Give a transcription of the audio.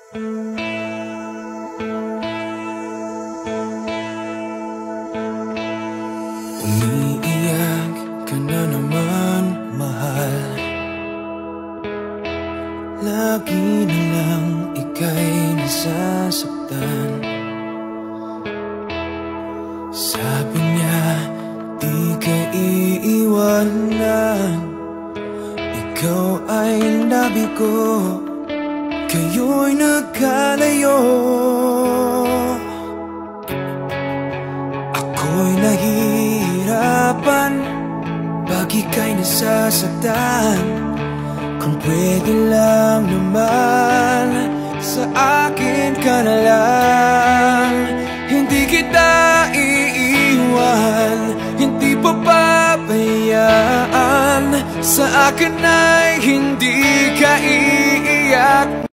Umiiyak ka na naman, mahal. Lagi na lang ika'y nasasaktan. Sabi niya, di ka iiwanan. Ikaw ay nabi ko, kayo'y nagkalayo. Ako'y nahihirapan pag ika'y nasasaktan. Kung pwede lang naman, sa akin ka na lang. Hindi kita iiwan, hindi papabayaan. Sa akin ay hindi ka iiyak.